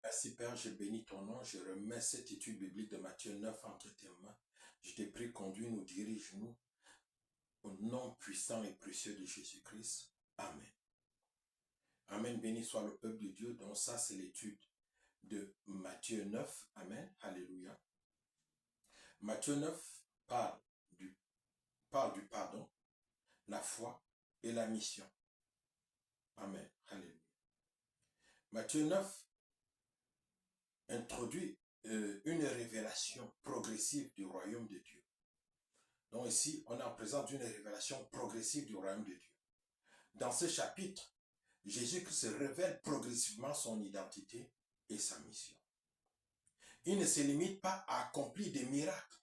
Merci Père, je bénis ton nom, je remets cette étude biblique de Matthieu 9 entre tes mains. Je te prie, conduis-nous, dirige-nous au nom puissant et précieux de Jésus-Christ. Amen. Amen, béni soit le peuple de Dieu. Donc ça, c'est l'étude de Matthieu 9. Amen, alléluia. Matthieu 9 parle du pardon, la foi et la mission. Amen, alléluia. Matthieu 9 introduit une révélation progressive du royaume de Dieu. Donc ici, on est en présence d'une révélation progressive du royaume de Dieu. Dans ce chapitre, Jésus-Christ révèle progressivement son identité et sa mission. Il ne se limite pas à accomplir des miracles.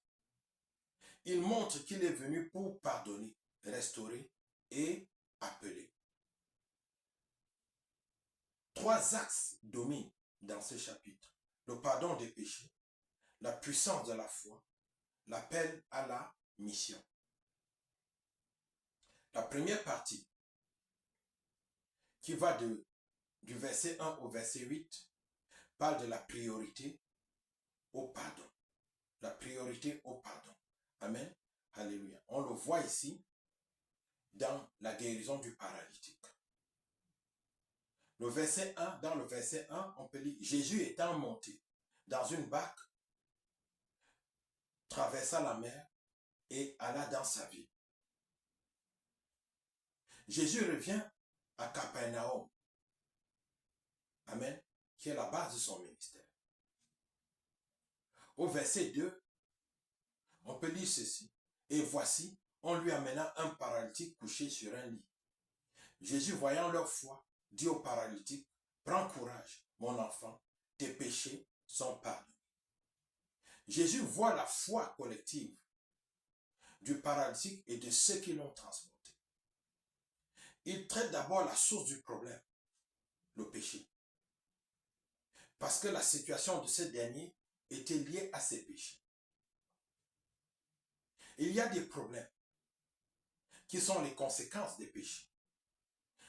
Il montre qu'il est venu pour pardonner, restaurer et appeler. Trois axes dominent dans ce chapitre. Le pardon des péchés, la puissance de la foi, l'appel à la mission. La première partie, qui va du verset 1 au verset 8, parle de la priorité au pardon. La priorité au pardon. Amen. Alléluia. On le voit ici dans la guérison du paralytique. Dans le verset 1, on peut lire, Jésus étant monté dans une barque, traversa la mer et alla dans sa ville. Jésus revient à Capernaum. Amen. Qui est la base de son ministère. Au verset 2, on peut lire ceci. Et voici, on lui amena un paralytique couché sur un lit. Jésus, voyant leur foi, dit au paralytique, prends courage, mon enfant, tes péchés sont pardonnés. Jésus voit la foi collective du paralytique et de ceux qui l'ont transporté. Il traite d'abord la source du problème, le péché. Parce que la situation de ce dernier était liée à ses péchés. Il y a des problèmes qui sont les conséquences des péchés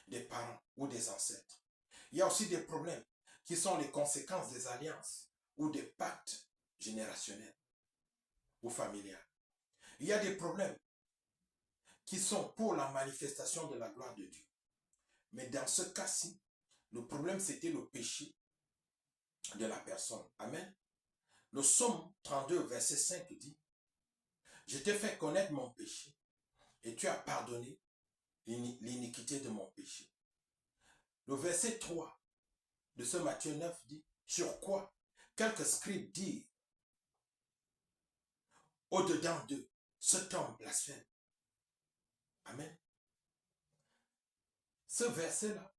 des parents ou des ancêtres. Il y a aussi des problèmes qui sont les conséquences des alliances ou des pactes générationnels ou familiales. Il y a des problèmes qui sont pour la manifestation de la gloire de Dieu. Mais dans ce cas-ci, le problème c'était le péché de la personne. Amen. Le psaume 32, verset 5 dit, je t'ai fait connaître mon péché et tu as pardonné l'iniquité de mon péché. Le verset 3 de ce Matthieu 9 dit, sur quoi quelques scribes disent, au-dedans d'eux, cet homme blasphème. Amen. Ce verset-là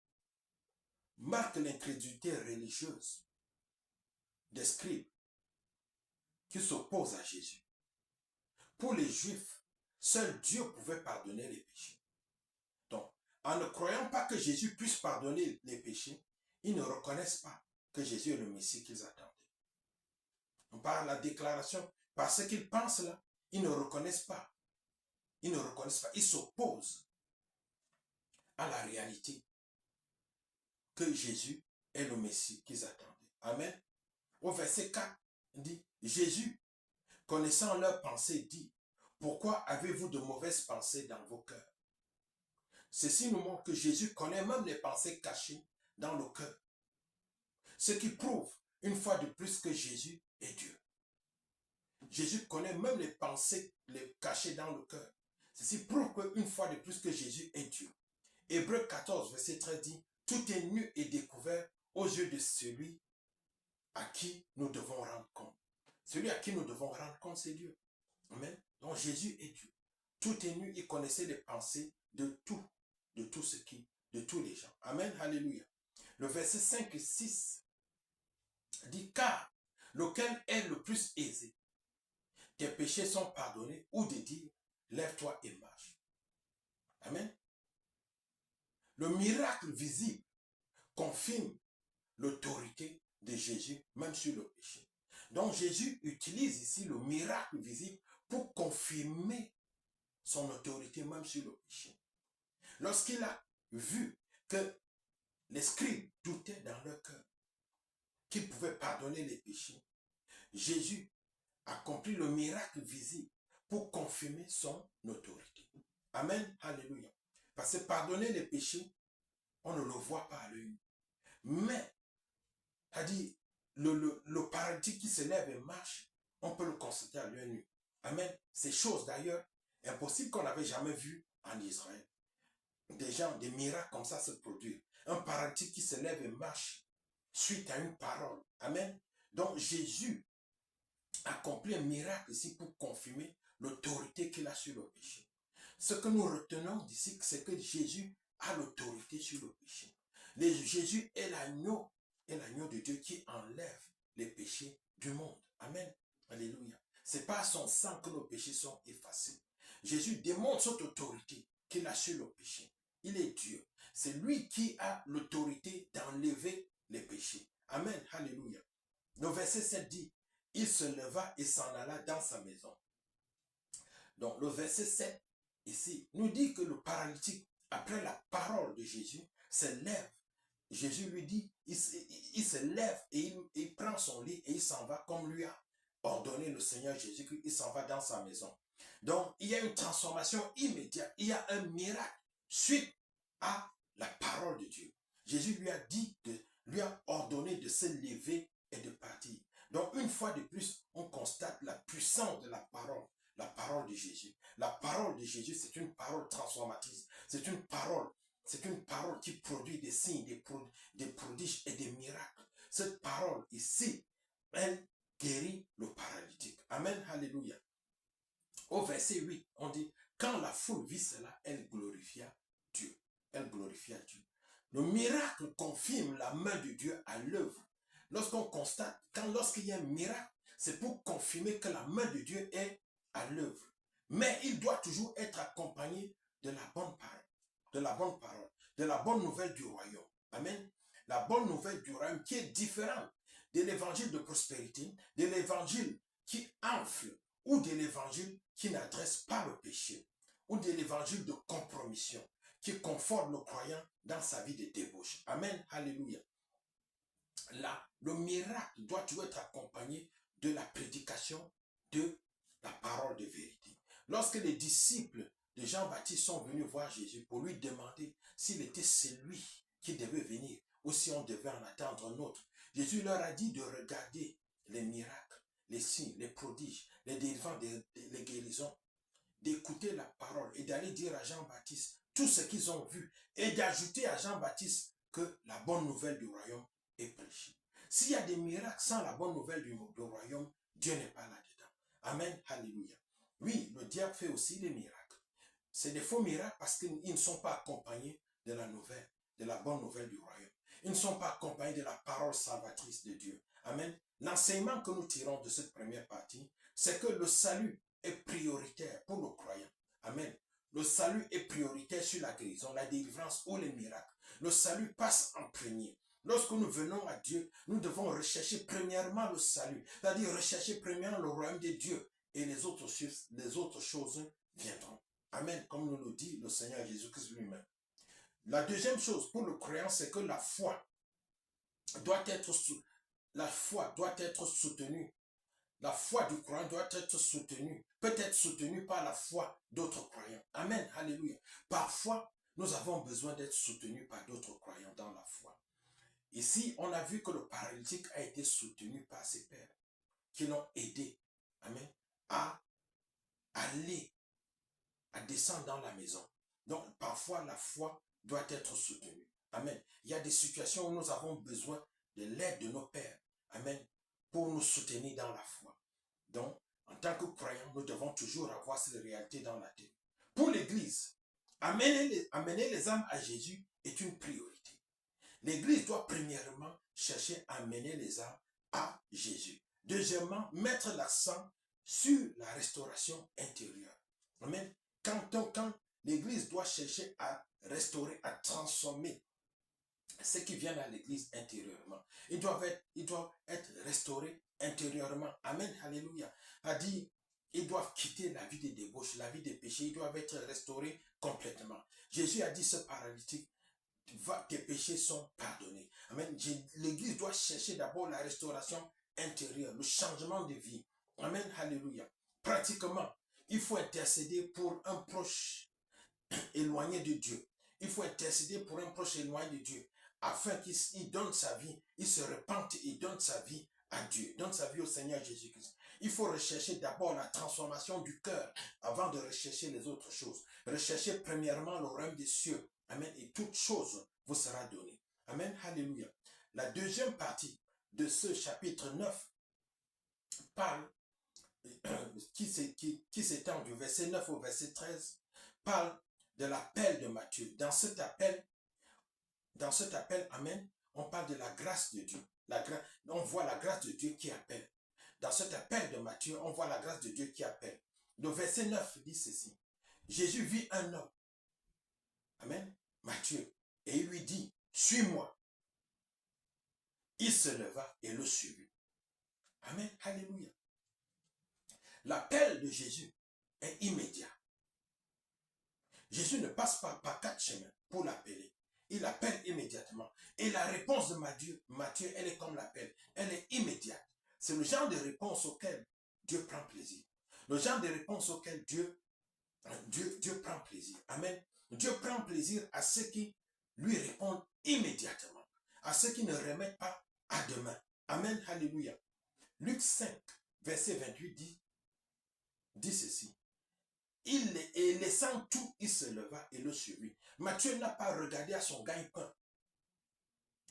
marque l'incrédulité religieuse des scribes qui s'opposent à Jésus. Pour les Juifs, seul Dieu pouvait pardonner les péchés. Donc, en ne croyant pas que Jésus puisse pardonner les péchés, ils ne reconnaissent pas que Jésus est le Messie qu'ils attendaient. Par la déclaration, par ce qu'ils pensent là, ils ne reconnaissent pas. Ils ne reconnaissent pas. Ils s'opposent à la réalité que Jésus est le Messie qu'ils attendaient. Amen. Au verset 4, il dit, Jésus, connaissant leurs pensées, dit, pourquoi avez-vous de mauvaises pensées dans vos cœurs? Ceci nous montre que Jésus connaît même les pensées cachées dans le cœur. Ce qui prouve une fois de plus que Jésus est Dieu. Jésus connaît même les pensées cachées dans le cœur. Ceci prouve une fois de plus que Jésus est Dieu. Hébreux 14, verset 13 dit, tout est nu et découvert aux yeux de celui à qui nous devons rendre compte. Celui à qui nous devons rendre compte, c'est Dieu. Amen. Donc Jésus est Dieu. Tout est nu, il connaissait les pensées de tous les gens. Amen. Alléluia. Le verset 5 et 6 dit, car lequel est le plus aisé? Tes péchés sont pardonnés, ou de dire, lève-toi et marche. Amen. Le miracle visible confirme l'autorité de Jésus, même sur le péché. Donc Jésus utilise ici le miracle visible pour confirmer son autorité même sur le péché. Lorsqu'il a vu que les scribes doutaient dans leur cœur, qui pouvait pardonner les péchés, Jésus accomplit le miracle visible pour confirmer son autorité. Amen, alléluia. Parce que pardonner les péchés, on ne le voit pas à l'œil. Mais, c'est-à-dire, le paralytique qui se lève et marche, on peut le constater à l'œil nu. Amen. Ces choses d'ailleurs, impossibles qu'on n'avait jamais vues en Israël. Des gens, des miracles comme ça se produisent. Un paralytique qui se lève et marche suite à une parole. Amen. Donc Jésus accomplit un miracle ici pour confirmer l'autorité qu'il a sur le péché. Ce que nous retenons d'ici, c'est que Jésus a l'autorité sur le péché. Jésus est l'agneau de Dieu qui enlève les péchés du monde. Amen. Alléluia. C'est par son sang que nos péchés sont effacés. Jésus démontre cette autorité qu'il a sur le péché. Il est Dieu. C'est lui qui a l'autorité d'enlever les péchés. Amen. Alléluia. Le verset 7 dit, il se leva et s'en alla dans sa maison. Donc le verset 7 ici nous dit que le paralytique, après la parole de Jésus, se lève. Jésus lui dit, il se lève et il prend son lit et il s'en va comme lui a ordonné le Seigneur Jésus, il s'en va dans sa maison. Donc il y a une transformation immédiate, il y a un miracle suite à la parole de Dieu. Jésus lui a dit, lui a ordonné de se lever et de partir. Donc une fois de plus, on constate la puissance de la parole de Jésus. La parole de Jésus, c'est une parole transformatrice. C'est une parole qui produit des signes, des prodiges et des miracles. Cette parole ici, elle guérit le paralytique. Amen, alléluia. Au verset 8, on dit, quand la foule vit cela, elle glorifia Dieu. Elle glorifia Dieu. Le miracle confirme la main de Dieu à l'œuvre. Lorsqu'on constate, lorsqu'il y a un miracle, c'est pour confirmer que la main de Dieu est à l'œuvre. Mais il doit toujours être accompagné de la bonne parole, de la bonne parole, de la bonne nouvelle du royaume. Amen. La bonne nouvelle du royaume qui est différente de l'évangile de prospérité, de l'évangile qui enfle, ou de l'évangile qui n'adresse pas le péché, ou de l'évangile de compromission, qui conforte le croyant dans sa vie de débauche. Amen. Alléluia. Là, le miracle doit toujours être accompagné de la prédication de la parole de vérité. Lorsque les disciples de Jean-Baptiste sont venus voir Jésus pour lui demander s'il était celui qui devait venir ou si on devait en attendre un autre, Jésus leur a dit de regarder les miracles, les signes, les prodiges, les délivrances, les guérisons, d'écouter la parole et d'aller dire à Jean-Baptiste tout ce qu'ils ont vu et d'ajouter à Jean-Baptiste que la bonne nouvelle du royaume est prêchée. S'il y a des miracles sans la bonne nouvelle du royaume, Dieu n'est pas là-dedans. Amen, alléluia. Oui, le diable fait aussi des miracles. C'est des faux miracles parce qu'ils ne sont pas accompagnés de la nouvelle, de la bonne nouvelle du royaume. Ils ne sont pas accompagnés de la parole salvatrice de Dieu. Amen. L'enseignement que nous tirons de cette première partie, c'est que le salut est prioritaire pour le croyant. Amen. Le salut est prioritaire sur la guérison, la délivrance ou les miracles. Le salut passe en premier. Lorsque nous venons à Dieu, nous devons rechercher premièrement le salut, c'est-à-dire rechercher premièrement le royaume de Dieu et les autres choses viendront. Amen, comme nous le dit le Seigneur Jésus-Christ lui-même. La deuxième chose pour le croyant, c'est que la foi doit être soutenue. La foi du croyant doit être soutenue, peut être soutenue par la foi d'autres croyants. Amen, alléluia. Parfois, nous avons besoin d'être soutenus par d'autres croyants dans la foi. Ici, on a vu que le paralytique a été soutenu par ses pères, qui l'ont aidé, amen, à aller, à descendre dans la maison. Donc, parfois, la foi doit être soutenue. Amen. Il y a des situations où nous avons besoin de l'aide de nos pères. Amen. Pour nous soutenir dans la foi. Donc, en tant que croyants, nous devons toujours avoir cette réalité dans la tête. Pour l'Église, amener les âmes à Jésus est une priorité. L'Église doit premièrement chercher à amener les âmes à Jésus. Deuxièmement, mettre l'accent sur la restauration intérieure. Amen. Quand l'Église doit chercher à restaurer, à transformer ceux qui viennent à l'Église intérieurement, ils doivent être restaurés intérieurement. Amen. Alléluia. A dit, ils doivent quitter la vie des débauches, la vie des péchés. Ils doivent être restaurés complètement. Jésus a dit ce paralytique, tes péchés sont pardonnés. Amen. L'église doit chercher d'abord la restauration intérieure, le changement de vie. Amen. Alléluia. Pratiquement, il faut intercéder pour un proche éloigné de Dieu. Il faut intercéder pour un proche éloigné de Dieu afin qu'il donne sa vie, il se repente et donne sa vie à Dieu, donne sa vie au Seigneur Jésus-Christ. Il faut rechercher d'abord la transformation du cœur avant de rechercher les autres choses. Recherchez premièrement le royaume des cieux. Amen. Et toute chose vous sera donnée. Amen. Alléluia. La deuxième partie de ce chapitre 9 parle, qui s'étend du verset 9 au verset 13, parle de l'appel de Matthieu. Dans cet appel, amen, on parle de la grâce de Dieu. On voit la grâce de Dieu qui appelle. Dans cet appel de Matthieu, on voit la grâce de Dieu qui appelle. Le verset 9 dit ceci. Jésus vit un homme, amen, Matthieu, et il lui dit, suis-moi. Il se leva et le suivit. Amen, alléluia. L'appel de Jésus est immédiat. Jésus ne passe pas par 4 chemins pour l'appeler. Il appelle immédiatement. Et la réponse de Matthieu, elle est comme l'appel. Elle est immédiate. C'est le genre de réponse auquel Dieu prend plaisir. Le genre de réponse auquel Dieu prend plaisir. Amen. Dieu prend plaisir à ceux qui lui répondent immédiatement. À ceux qui ne remettent pas à demain. Amen. Alléluia. Luc 5, verset 28 dit ceci. Et laissant tout, il se leva et le suivit. Matthieu n'a pas regardé à son gagne-pain.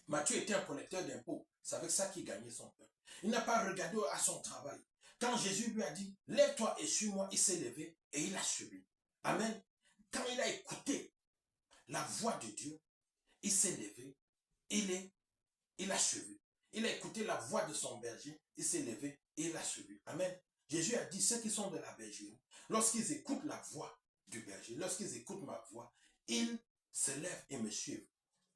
Matthieu était un collecteur d'impôts. C'est avec ça qu'il gagnait son pain. Il n'a pas regardé à son travail. Quand Jésus lui a dit, lève-toi et suis-moi, il s'est levé et il a suivi. Amen. Quand il a écouté la voix de Dieu, il s'est levé, il a suivi. Il a écouté la voix de son berger, il s'est levé et il a suivi. Amen. Jésus a dit, ceux qui sont de la bergerie, lorsqu'ils écoutent la voix du berger, lorsqu'ils écoutent ma voix, ils se lèvent et me suivent.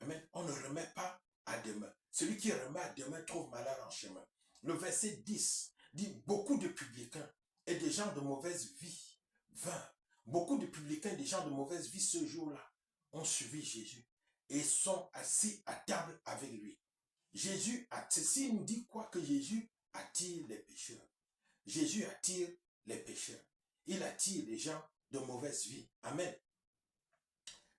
Amen. On ne remet pas à demain. Celui qui remet à demain trouve malheur en chemin. Le verset 10 dit, beaucoup de publicains et des gens de mauvaise vie vinrent. Beaucoup de publicains et des gens de mauvaise vie ce jour-là ont suivi Jésus et sont assis à table avec lui. Jésus, ceci nous dit quoi? Que Jésus attire les pécheurs. Jésus attire les pécheurs. Il attire les gens de mauvaise vie. Amen.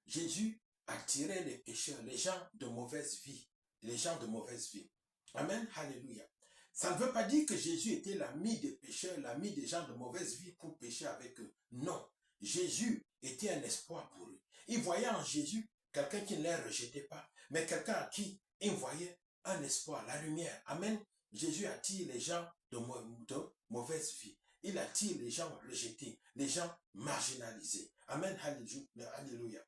Jésus attirait les pécheurs, les gens de mauvaise vie. Les gens de mauvaise vie. Amen. Alléluia. Ça ne veut pas dire que Jésus était l'ami des pécheurs, l'ami des gens de mauvaise vie pour pécher avec eux. Non. Jésus était un espoir pour eux. Il voyait en Jésus quelqu'un qui ne les rejetait pas, mais quelqu'un à qui il voyait un espoir, la lumière. Amen. Jésus attire les gens de mauvaise vie. Il attire les gens rejetés, les gens marginalisés. Amen. Alléluia.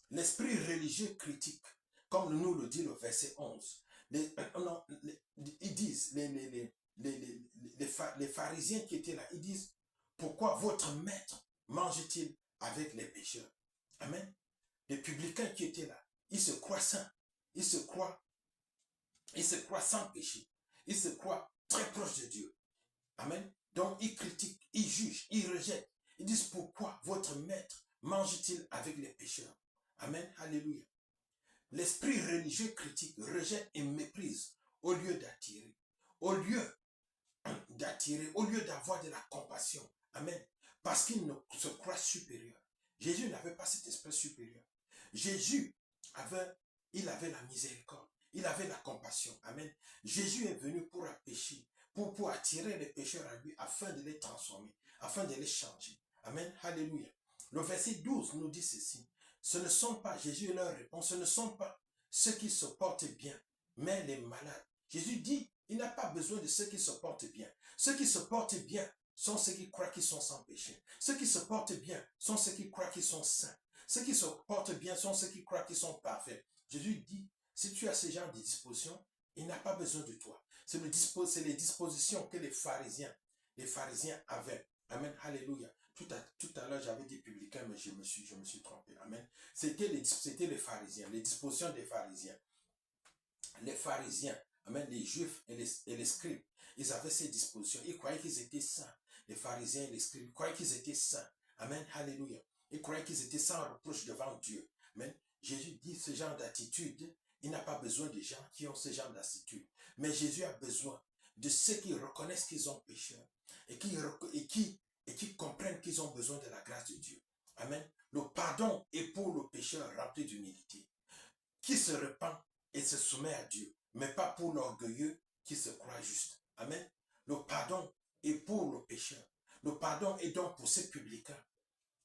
L'esprit religieux critique, comme nous le dit le verset 11. Ils disent, les pharisiens qui étaient là, ils disent, pourquoi votre maître mange-t-il avec les pécheurs? Amen. Les publicains qui étaient là, ils se croient saints, ils se croient sans péché, ils se croient très proches de Dieu. Amen. Donc ils critiquent, ils jugent, ils rejettent. Ils disent, pourquoi votre maître mange-t-il avec les pécheurs? Amen. Alléluia. L'esprit religieux critique, rejette et méprise au lieu d'attirer. Au lieu d'avoir de la compassion. Amen. Parce qu'il se croit supérieur. Jésus n'avait pas cet esprit supérieur. Jésus avait la miséricorde. Il avait la compassion. Amen. Jésus est venu pour pécher, pour attirer les pécheurs à lui afin de les transformer, afin de les changer. Amen. Alléluia. Le verset 12 nous dit ceci. Ce ne sont pas, Jésus leur répond, ce ne sont pas ceux qui se portent bien, mais les malades. Jésus dit, il n'a pas besoin de ceux qui se portent bien. Ceux qui se portent bien sont ceux qui croient qu'ils sont sans péché. Ceux qui se portent bien sont ceux qui croient qu'ils sont saints. Ceux qui se portent bien sont ceux qui croient qu'ils sont parfaits. Jésus dit, si tu as ce genre de disposition, il n'a pas besoin de toi. C'est les dispositions que les pharisiens avaient. Amen. Alléluia. Tout à l'heure, j'avais dit publicain, mais je me suis trompé. Amen. C'était les pharisiens, les dispositions des pharisiens. Les pharisiens, amen, les juifs et les scribes, ils avaient ces dispositions. Ils croyaient qu'ils étaient saints. Les pharisiens et les scribes croyaient qu'ils étaient saints. Amen. Alléluia. Ils croyaient qu'ils étaient sans reproche devant Dieu. Amen. Jésus dit ce genre d'attitude, il n'a pas besoin de gens qui ont ce genre d'attitude. Mais Jésus a besoin de ceux qui reconnaissent qu'ils ont péché et qui comprennent qu'ils ont besoin de la grâce de Dieu. Amen. Le pardon est pour le pécheur rempli d'humilité, qui se repent et se soumet à Dieu, mais pas pour l'orgueilleux qui se croit juste. Amen. Le pardon est pour le pécheur. Le pardon est donc pour ces publicains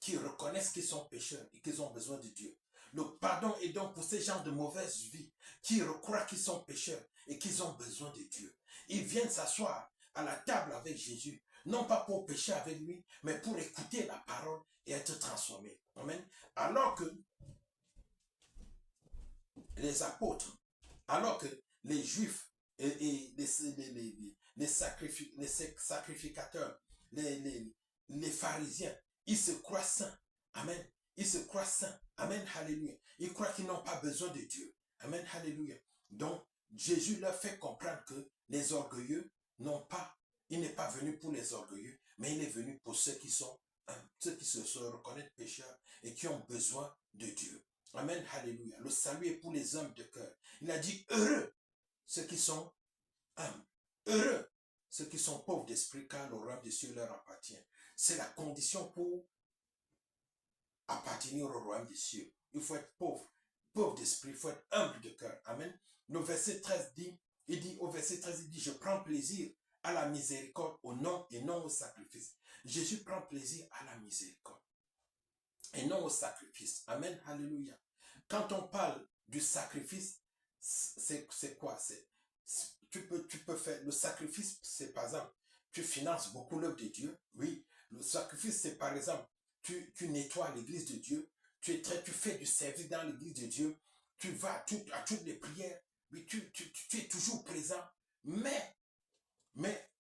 qui reconnaissent qu'ils sont pécheurs et qu'ils ont besoin de Dieu. Le pardon est donc pour ces gens de mauvaise vie qui croient qu'ils sont pécheurs et qu'ils ont besoin de Dieu. Ils viennent s'asseoir à la table avec Jésus, non pas pour pécher avec lui, mais pour écouter la parole et être transformés. Amen. Alors que les apôtres, alors que les juifs et les sacrificateurs, les pharisiens, ils se croient saints. Amen. Ils se croient saints. Amen. Alléluia. Ils croient qu'ils n'ont pas besoin de Dieu. Amen. Alléluia. Donc, Jésus leur fait comprendre que les orgueilleux n'ont pas, il n'est pas venu pour les orgueilleux, mais il est venu pour ceux qui sont, ceux qui se reconnaissent pécheurs et qui ont besoin de Dieu. Amen, alléluia. Le salut est pour les hommes de cœur. Il a dit, heureux ceux qui sont humbles. Heureux ceux qui sont pauvres d'esprit, car le royaume des cieux leur appartient. C'est la condition pour appartenir au royaume des cieux. Il faut être pauvre, pauvre d'esprit, il faut être humble de cœur. Amen. Le verset 13 dit, au verset 13, il dit, je prends plaisir à la miséricorde, au nom et non au sacrifice. Jésus prend plaisir à la miséricorde et non au sacrifice. Amen, alléluia. Quand on parle du sacrifice, c'est quoi? Tu peux faire, le sacrifice, c'est par exemple, tu finances beaucoup l'œuvre de Dieu, oui. Le sacrifice, c'est par exemple, tu nettoies l'église de Dieu, tu fais du service dans l'église de Dieu, tu vas à toutes les prières, oui, tu es toujours présent, mais, mais,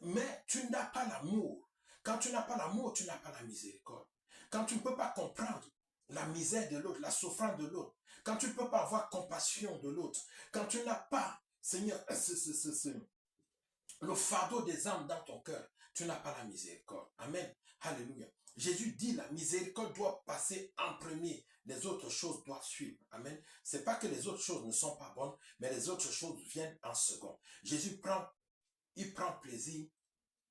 mais tu n'as pas l'amour. Quand tu n'as pas l'amour, tu n'as pas la miséricorde. Quand tu ne peux pas comprendre la misère de l'autre, la souffrance de l'autre, quand tu ne peux pas avoir compassion de l'autre, quand tu n'as pas, Seigneur, le fardeau des âmes dans ton cœur, tu n'as pas la miséricorde. Amen. Alléluia. Jésus dit la miséricorde doit passer en premier. Les autres choses doivent suivre. Amen. C'est pas que les autres choses ne sont pas bonnes, mais les autres choses viennent en second. Jésus il prend plaisir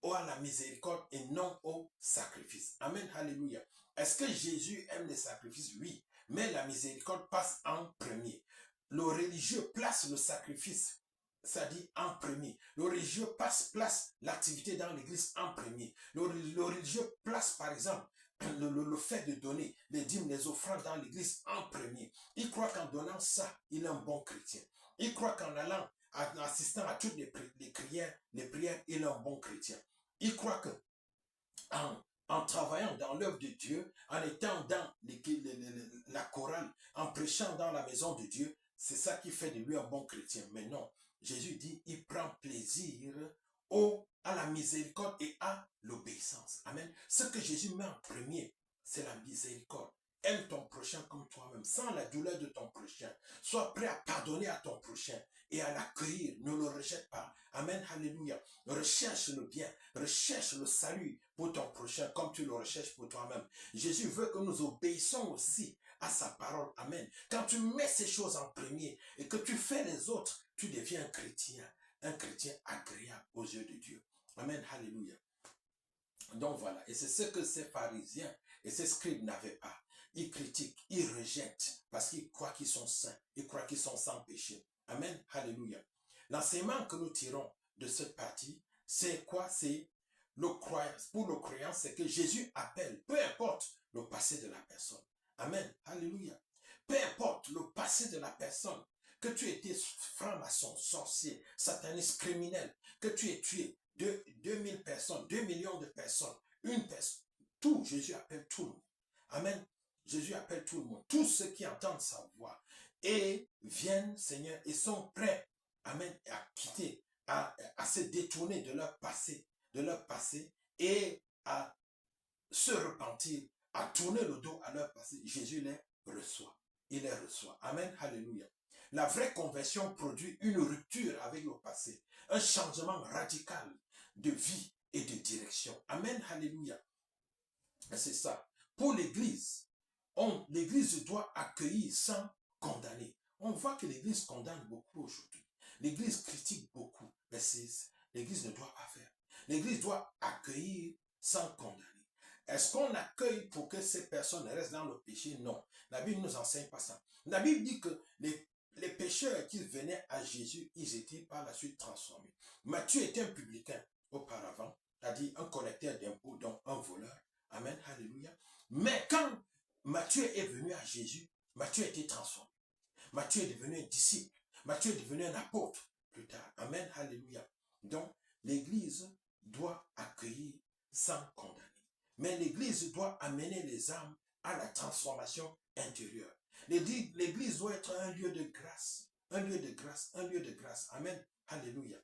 à la miséricorde et non au sacrifice. Amen, alléluia. Est-ce que Jésus aime les sacrifices? Oui, mais la miséricorde passe en premier. Le religieux place le sacrifice, c'est-à-dire en premier. Le religieux place l'activité dans l'église en premier. Le religieux place, par exemple, le fait de donner les dîmes, les offrandes dans l'église en premier. Il croit qu'en donnant ça, il est un bon chrétien. Il croit qu'en allant, en assistant à toutes les prières, il est un bon chrétien. Il croit que en travaillant dans l'œuvre de Dieu, en étant dans la chorale, en prêchant dans la maison de Dieu, c'est ça qui fait de lui un bon chrétien. Mais non, Jésus dit, il prend plaisir à la miséricorde et à l'obéissance. Amen. Ce que Jésus met en premier, c'est la miséricorde. Aime ton prochain comme toi-même, sans la douleur de ton prochain. Sois prêt à pardonner à ton prochain et à l'accueillir. Ne le rejette pas. Amen, alléluia. Recherche le bien, recherche le salut pour ton prochain comme tu le recherches pour toi-même. Jésus veut que nous obéissons aussi à sa parole. Amen. Quand tu mets ces choses en premier et que tu fais les autres, tu deviens un chrétien agréable aux yeux de Dieu. Amen, alléluia. Donc voilà, et c'est ce que ces pharisiens et ces scribes n'avaient pas. Ils critiquent, ils rejettent parce qu'ils croient qu'ils sont saints, ils croient qu'ils sont sans péché. Amen, alléluia. L'enseignement que nous tirons de cette partie, c'est quoi? C'est pour le croyant, c'est que Jésus appelle, peu importe le passé de la personne. Amen, alléluia. Peu importe le passé de la personne, que tu étais franc-maçon, sorcier, sataniste, criminel, que tu aies tué 2000 personnes, 2 millions de personnes, une personne, tout, Jésus appelle tout le monde. Amen. Jésus appelle tout le monde, tous ceux qui entendent sa voix et viennent, Seigneur, et sont prêts, amen, à quitter, à se détourner de leur passé et à se repentir, à tourner le dos à leur passé. Jésus les reçoit. Il les reçoit. Amen. Alléluia. La vraie conversion produit une rupture avec le passé, un changement radical de vie et de direction. Amen. Alléluia. C'est ça. Pour l'Église, L'Église doit accueillir sans condamner. On voit que l'Église condamne beaucoup aujourd'hui. L'Église critique beaucoup. Mais l'Église ne doit pas faire. L'Église doit accueillir sans condamner. Est-ce qu'on accueille pour que ces personnes restent dans le péché? Non. La Bible ne nous enseigne pas ça. La Bible dit que les pécheurs qui venaient à Jésus, ils étaient par la suite transformés. Matthieu était un publicain auparavant, c'est-à-dire un collecteur d'impôts, donc un voleur. Amen, alléluia. Mais quand Matthieu est venu à Jésus, Matthieu a été transformé. Matthieu est devenu un disciple. Matthieu est devenu un apôtre plus tard. Amen, alléluia. Donc, l'Église doit accueillir sans condamner. Mais l'Église doit amener les âmes à la transformation intérieure. L'Église doit être un lieu de grâce. Un lieu de grâce, un lieu de grâce. Amen, alléluia.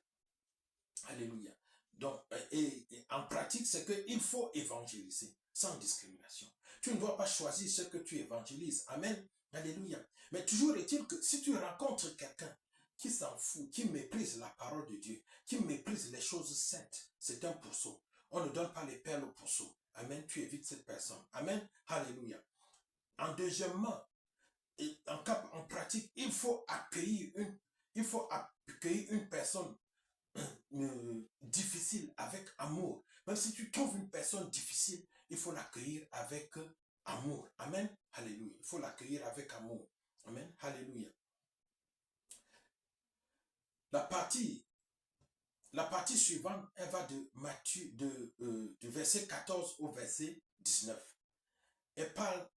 Alléluia. Donc, et en pratique, c'est qu'il faut évangéliser sans discrimination. Tu ne dois pas choisir ce que tu évangélises. Amen. Alléluia. Mais toujours est-il que si tu rencontres quelqu'un qui s'en fout, qui méprise la parole de Dieu, qui méprise les choses saintes, c'est un pourceau. On ne donne pas les perles au pourceau. Amen. Tu évites cette personne. Amen. Alléluia. En deuxièmement, en pratique, il faut accueillir une personne difficile avec amour. Même si tu trouves une personne difficile, il faut l'accueillir avec amour. Amen. Alléluia. Il faut l'accueillir avec amour. Amen. Alléluia. La partie suivante, elle va de Matthieu, du verset 14 au verset 19. Elle parle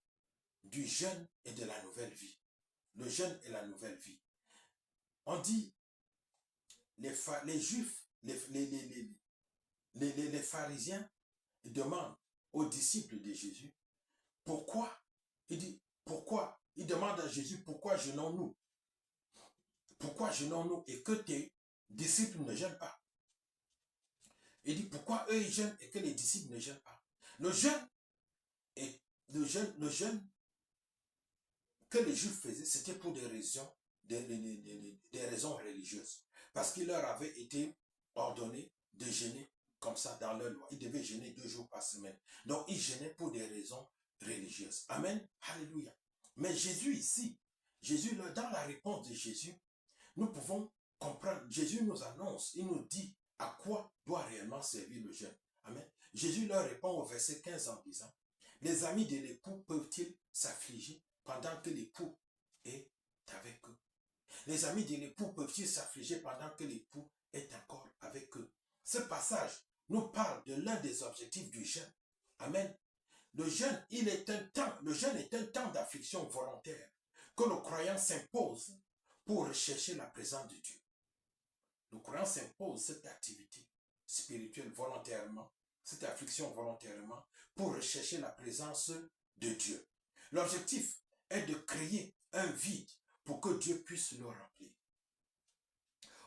du jeûne et de la nouvelle vie. Le jeûne et la nouvelle vie. On dit, les Juifs, les pharisiens demandent aux disciples de Jésus, pourquoi? Il dit, pourquoi? Il demande à Jésus, pourquoi jeûnons-nous? Pourquoi jeûnons-nous et que tes disciples ne jeûnent pas? Il dit, pourquoi eux ils jeûnent et que les disciples ne jeûnent pas? Le jeûne que les Juifs faisaient, c'était pour des raisons, des raisons religieuses. Parce qu'il leur avait été ordonné de jeûner comme ça dans leur loi. Ils devaient jeûner 2 jours par semaine. Donc, ils jeûnaient pour des raisons religieuses. Amen. Alléluia. Mais Jésus ici, dans la réponse de Jésus, nous pouvons comprendre. Jésus nous annonce, il nous dit à quoi doit réellement servir le jeûne. Amen. Jésus leur répond au verset 15 en disant, les amis de l'époux peuvent-ils s'affliger pendant que l'époux est avec eux? Les amis de l'époux peuvent-ils s'affliger pendant que l'époux est encore avec eux? Ce passage nous parle de l'un des objectifs du jeûne. Amen. Le jeûne est un temps d'affliction volontaire que le croyant s'impose pour rechercher la présence de Dieu. Le croyant s'impose cette activité spirituelle volontairement, cette affliction volontairement, pour rechercher la présence de Dieu. L'objectif est de créer un vide pour que Dieu puisse le remplir.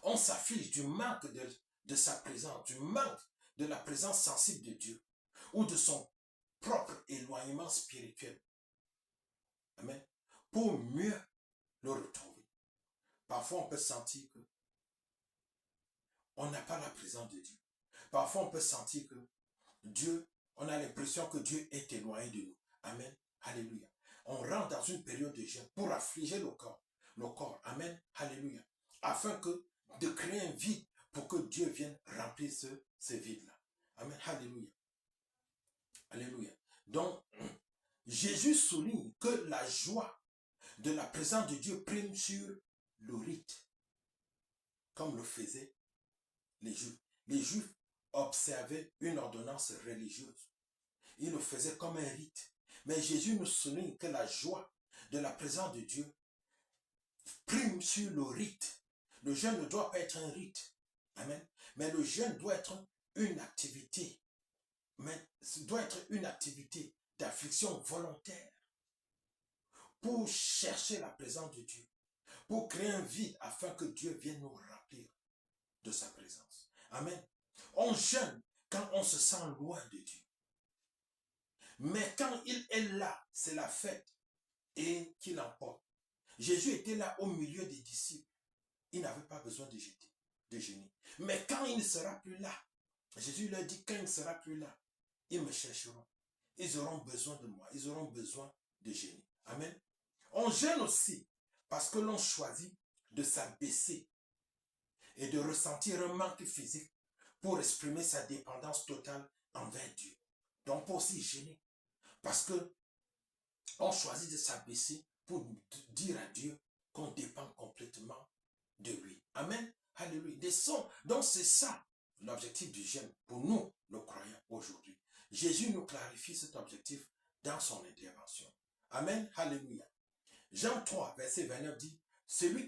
On s'afflige du manque de sa présence, du manque de la présence sensible de Dieu, ou de son propre éloignement spirituel. Amen. Pour mieux le retrouver. Parfois, on peut sentir que on n'a pas la présence de Dieu. Parfois, on peut sentir que on a l'impression que Dieu est éloigné de nous. Amen. Alléluia. On rentre dans une période de jeûne pour affliger le corps. Amen. Alléluia. Afin de créer un vide pour que Dieu vienne remplir ce vide-là. Amen. Alléluia. Alléluia. Donc, Jésus souligne que la joie de la présence de Dieu prime sur le rite, comme le faisaient les Juifs. Les Juifs observaient une ordonnance religieuse. Ils le faisaient comme un rite. Mais Jésus nous souligne que la joie de la présence de Dieu prime sur le rite. Le jeûne ne doit pas être un rite. Amen. Mais le jeûne doit être une activité. Mais ce doit être une activité d'affliction volontaire pour chercher la présence de Dieu, pour créer un vide afin que Dieu vienne nous remplir de sa présence. Amen. On jeûne quand on se sent loin de Dieu. Mais quand il est là, c'est la fête et qu'il emporte. Jésus était là au milieu des disciples. Il n'avait pas besoin de jeûner. Mais quand il ne sera plus là, Jésus leur dit, quand il ne sera plus là, ils me chercheront. Ils auront besoin de moi. Ils auront besoin de gêner. Amen. On gêne aussi parce que l'on choisit de s'abaisser et de ressentir un manque physique pour exprimer sa dépendance totale envers Dieu. Donc, on peut aussi gêner parce que on choisit de s'abaisser pour dire à Dieu qu'on dépend complètement de lui. Amen. Alléluia. Donc, c'est ça l'objectif du jeûne pour nous, nos croyants, aujourd'hui. Jésus nous clarifie cet objectif dans son intervention. Amen. Alléluia. Jean 3, verset 29 dit, celui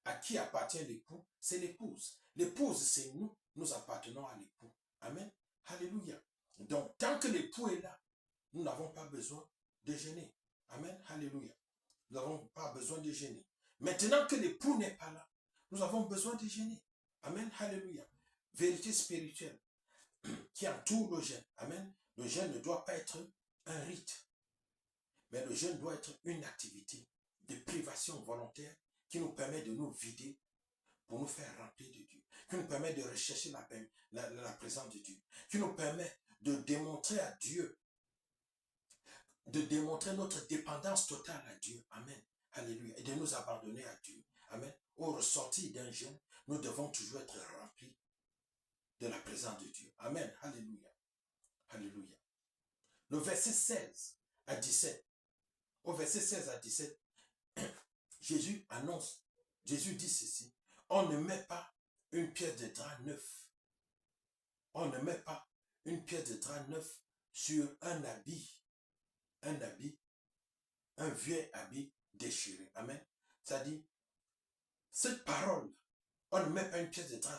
à qui appartient l'époux, c'est l'épouse. L'épouse, c'est nous, nous appartenons à l'époux. Amen. Alléluia. Donc, tant que l'époux est là, nous n'avons pas besoin de gêner. Amen. Alléluia. Nous n'avons pas besoin de gêner. Maintenant que l'époux n'est pas là, nous avons besoin de gêner. Amen. Alléluia. Vérité spirituelle qui entoure le jeûne. Amen. Le jeûne ne doit pas être un rite, mais le jeûne doit être une activité de privation volontaire qui nous permet de nous vider pour nous faire remplir de Dieu, qui nous permet de rechercher la présence de Dieu, qui nous permet de démontrer à Dieu, de démontrer notre dépendance totale à Dieu. Amen. Alléluia. Et de nous abandonner à Dieu. Amen. Au ressortir d'un jeûne, nous devons toujours être remplis de la présence de Dieu. Amen. Alléluia. Alléluia. Le verset 16 à 17. Au verset 16 à 17, Jésus dit ceci. On ne met pas une pièce de drap neuf. On ne met pas une pièce de drap neuf sur un vieux habit déchiré. Amen. Ça dit, cette parole, on ne met pas une pièce de drap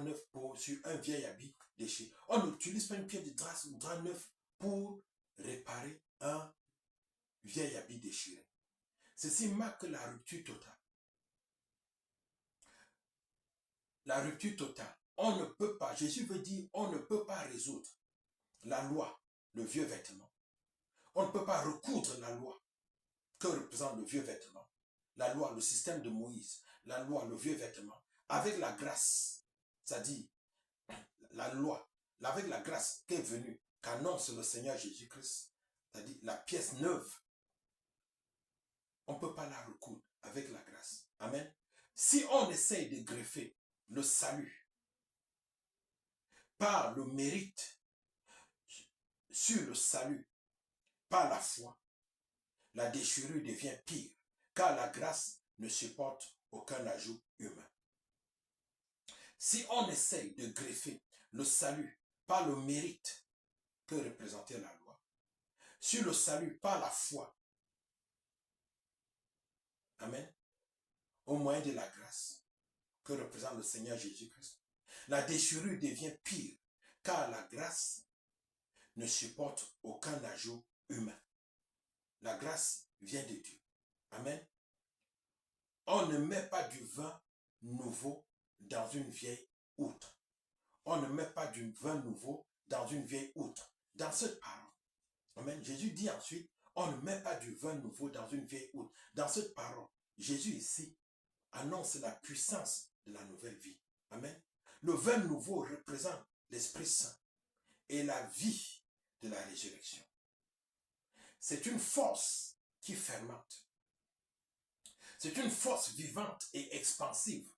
neuf sur un vieil habit déchiré. On n'utilise pas une pièce de drap neuf pour réparer un vieil habit déchiré. Ceci marque la rupture totale. La rupture totale. On ne peut pas, Jésus veut dire, on ne peut pas résoudre la loi, le vieux vêtement. On ne peut pas recoudre la loi que représente le vieux vêtement. La loi, le système de Moïse, la loi, le vieux vêtement, avec la grâce, c'est-à-dire la loi, avec la grâce qui est venue, qu'annonce le Seigneur Jésus-Christ, c'est-à-dire la pièce neuve, on ne peut pas la recoudre avec la grâce. Amen. Si on essaye de greffer le salut par le mérite sur le salut, par la foi, la déchirure devient pire, car la grâce ne supporte aucun ajout humain. Si on essaye de greffer le salut par le mérite que représentait la loi, sur le salut par la foi, amen, au moyen de la grâce que représente le Seigneur Jésus-Christ, la déchirure devient pire, car la grâce ne supporte aucun ajout humain. La grâce vient de Dieu. Amen. On ne met pas du vin nouveau dans une vieille outre. On ne met pas du vin nouveau dans une vieille outre. Dans cette parole, amen, Jésus dit ensuite, on ne met pas du vin nouveau dans une vieille outre. Dans cette parole, Jésus ici annonce la puissance de la nouvelle vie. Amen. Le vin nouveau représente l'Esprit Saint et la vie de la résurrection. C'est une force qui fermente. C'est une force vivante et expansive.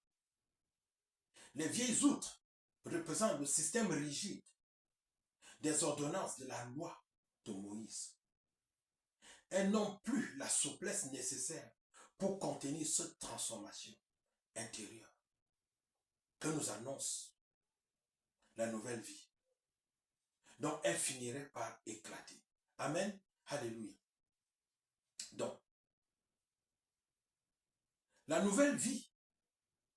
Les vieilles outres représentent le système rigide des ordonnances de la loi de Moïse. Elles n'ont plus la souplesse nécessaire pour contenir cette transformation intérieure que nous annonce la nouvelle vie. Donc, elles finiraient par éclater. Amen. Alléluia. Donc, la nouvelle vie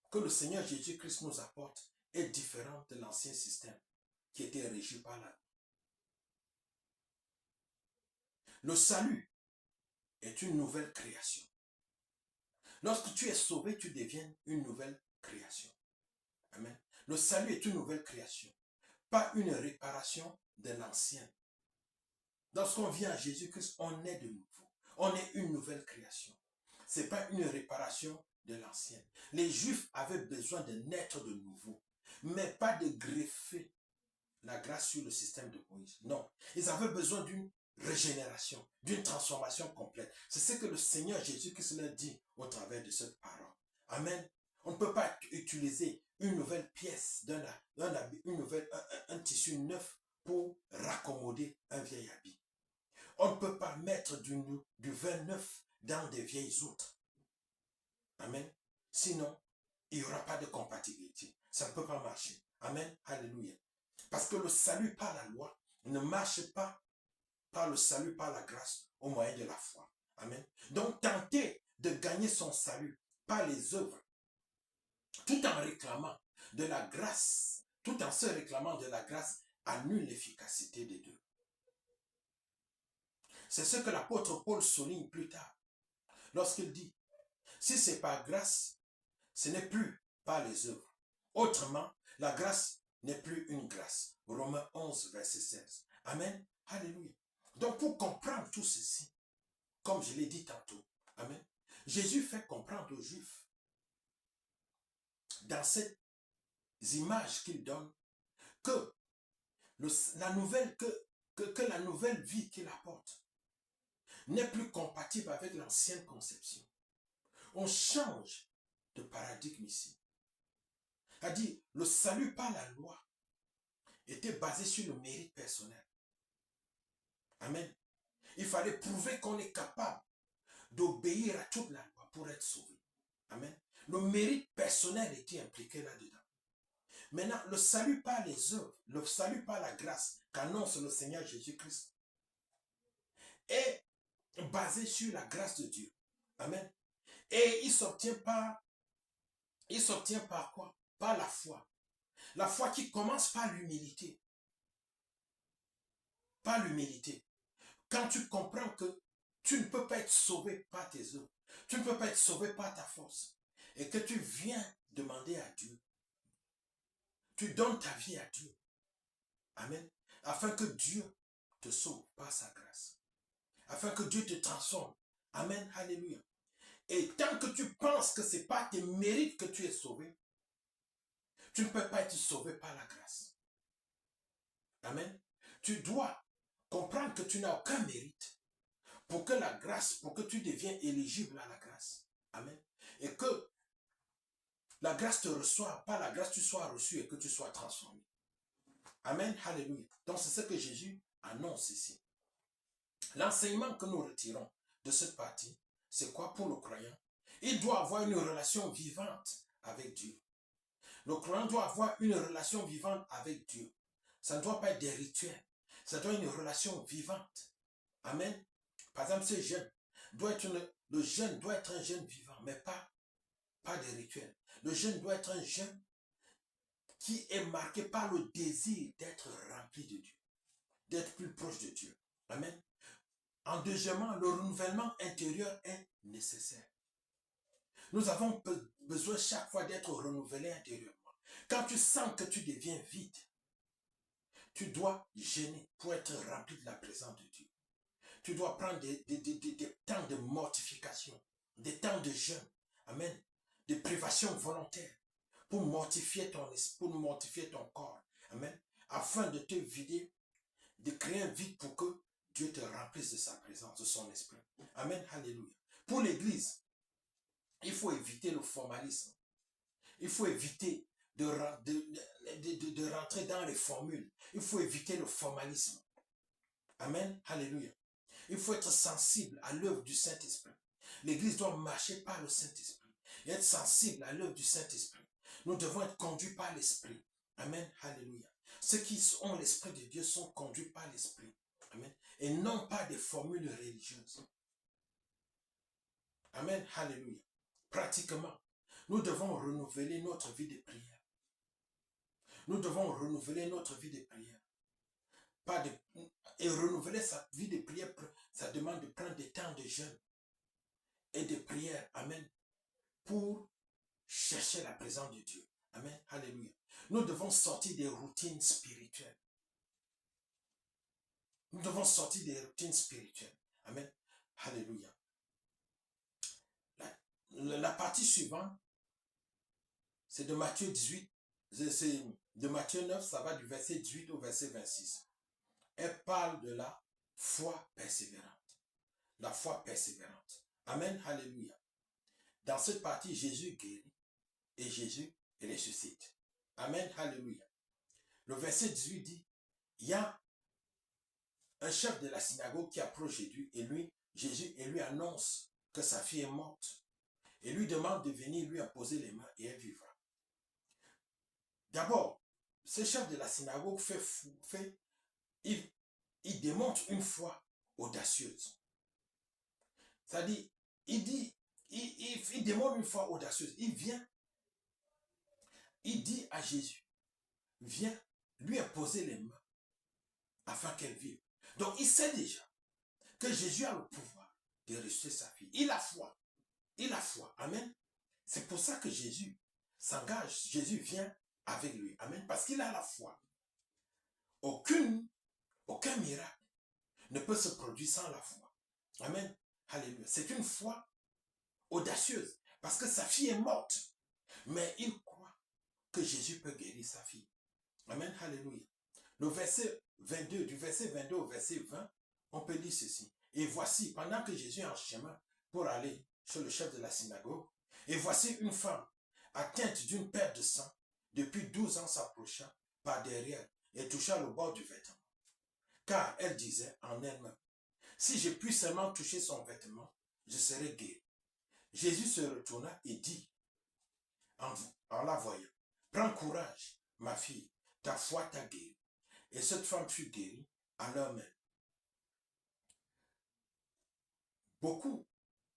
que le Seigneur Jésus-Christ nous apporte est différente de l'ancien système qui était régi par la loi. Le salut est une nouvelle création. Lorsque tu es sauvé, tu deviens une nouvelle création. Amen. Le salut est une nouvelle création, pas une réparation de l'ancien. Lorsqu'on vient à Jésus-Christ, on est de nouveau. On est une nouvelle création. Ce n'est pas une réparation de l'ancienne. Les Juifs avaient besoin de naître de nouveau, mais pas de greffer la grâce sur le système de Moïse. Non. Ils avaient besoin d'une régénération, d'une transformation complète. C'est ce que le Seigneur Jésus-Christ leur dit au travers de cette parole. Amen. On ne peut pas utiliser une nouvelle pièce un tissu neuf pour raccommoder un vieil habit. On ne peut pas mettre du vin neuf dans des vieilles outres. Amen. Sinon, il n'y aura pas de compatibilité. Ça ne peut pas marcher. Amen. Alléluia. Parce que le salut par la loi ne marche pas par le salut par la grâce au moyen de la foi. Amen. Donc, tenter de gagner son salut par les œuvres, tout en réclamant de la grâce, tout en se réclamant de la grâce, annule l'efficacité des deux. C'est ce que l'apôtre Paul souligne plus tard, lorsqu'il dit, si c'est par grâce, ce n'est plus par les œuvres. Autrement, la grâce n'est plus une grâce. Romains 11, verset 16. Amen. Alléluia. Donc, pour comprendre tout ceci, comme je l'ai dit tantôt, amen, Jésus fait comprendre aux Juifs, dans ces images qu'il donne, que la nouvelle vie qu'il apporte n'est plus compatible avec l'ancienne conception. On change de paradigme ici. C'est-à-dire, le salut par la loi était basé sur le mérite personnel. Amen. Il fallait prouver qu'on est capable d'obéir à toute la loi pour être sauvé. Amen. Le mérite personnel était impliqué là-dedans. Maintenant, le salut par les œuvres, le salut par la grâce qu'annonce le Seigneur Jésus-Christ est basé sur la grâce de Dieu. Amen. Et il s'obtient par quoi? Par la foi. La foi qui commence par l'humilité. Par l'humilité. Quand tu comprends que tu ne peux pas être sauvé par tes œuvres, tu ne peux pas être sauvé par ta force, et que tu viens demander à Dieu, tu donnes ta vie à Dieu. Amen. Afin que Dieu te sauve par sa grâce. Afin que Dieu te transforme. Amen. Alléluia. Et tant que tu penses que ce n'est pas tes mérites que tu es sauvé, tu ne peux pas être sauvé par la grâce. Amen. Tu dois comprendre que tu n'as aucun mérite pour que la grâce, pour que tu deviennes éligible à la grâce. Amen. Et que la grâce te reçoive, par la grâce tu sois reçu et que tu sois transformé. Amen. Alléluia. Donc c'est ce que Jésus annonce ici. L'enseignement que nous retirons de cette partie, c'est quoi pour le croyant? Il doit avoir une relation vivante avec Dieu. Le croyant doit avoir une relation vivante avec Dieu. Ça ne doit pas être des rituels. Ça doit être une relation vivante. Amen. Par exemple, ce jeune le jeune doit être un jeune vivant, mais pas des rituels. Le jeune doit être un jeune qui est marqué par le désir d'être rempli de Dieu, d'être plus proche de Dieu. Amen. En deuxièmement, le renouvellement intérieur est nécessaire. Nous avons besoin chaque fois d'être renouvelés intérieurement. Quand tu sens que tu deviens vide, tu dois jeûner pour être rempli de la présence de Dieu. Tu dois prendre des temps de mortification, des temps de jeûne, amen, de privation volontaire pour mortifier ton esprit, pour mortifier ton corps, amen, afin de te vider, de créer un vide pour que Dieu te remplisse de sa présence, de son esprit. Amen, alléluia. Pour l'Église, il faut éviter le formalisme. Il faut éviter de rentrer dans les formules. Il faut éviter le formalisme. Amen, alléluia. Il faut être sensible à l'œuvre du Saint-Esprit. L'Église doit marcher par le Saint-Esprit et être sensible à l'œuvre du Saint-Esprit. Nous devons être conduits par l'Esprit. Amen, alléluia. Ceux qui ont l'Esprit de Dieu sont conduits par l'Esprit. Amen. Et non pas des formules religieuses. Amen, alléluia. Pratiquement, nous devons renouveler notre vie de prière. Nous devons renouveler notre vie de prière. Et renouveler sa vie de prière, ça demande de prendre des temps de jeûne et de prière. Amen. Pour chercher la présence de Dieu. Amen. Alléluia. Nous devons sortir des routines spirituelles. Nous devons sortir des routines spirituelles. Amen. Alléluia. La partie suivante, c'est de Matthieu 18. C'est de Matthieu 9, ça va du verset 18 au verset 26. Elle parle de la foi persévérante. La foi persévérante. Amen, alléluia. Dans cette partie, Jésus guérit et Jésus ressuscite. Amen, alléluia. Le verset 18 dit, il y a un chef de la synagogue qui approche Jésus et lui annonce que sa fille est morte et lui demande de venir lui imposer les mains et elle vivra. D'abord, ce chef de la synagogue il démontre une foi audacieuse. C'est-à-dire, il démontre une foi audacieuse. Il vient, il dit à Jésus, viens lui imposer les mains afin qu'elle vive. Donc, il sait déjà que Jésus a le pouvoir de ressusciter sa fille. Il a foi. Il a foi. Amen. C'est pour ça que Jésus s'engage. Jésus vient avec lui. Amen. Parce qu'il a la foi. Aucun miracle ne peut se produire sans la foi. Amen. Alléluia. C'est une foi audacieuse. Parce que sa fille est morte. Mais il croit que Jésus peut guérir sa fille. Amen. Alléluia. Le verset 22, du verset 22 au verset 20, on peut lire ceci. Et voici, pendant que Jésus est en chemin pour aller chez le chef de la synagogue, et voici une femme atteinte d'une perte de sang depuis 12 ans s'approcha par derrière et toucha le bord du vêtement. Car elle disait en elle-même, si je puis seulement toucher son vêtement, je serai guéri. Jésus se retourna et dit, en la voyant, prends courage, ma fille, ta foi t'a guéri. Et cette femme fut guérie à l'heure même. Beaucoup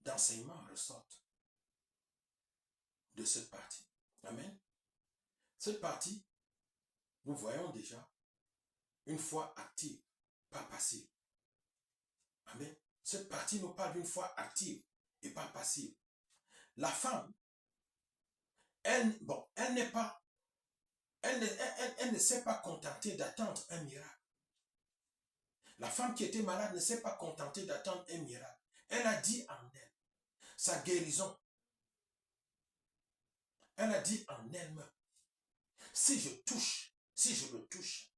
d'enseignements ressortent de cette partie. Amen. Cette partie, nous voyons déjà une foi active, pas passive. Amen. Cette partie nous parle d'une foi active et pas passive. La femme, elle ne s'est pas contentée d'attendre un miracle. La femme qui était malade ne s'est pas contentée d'attendre un miracle. Elle a dit en elle, sa guérison. Elle a dit en elle-même, si je le touche,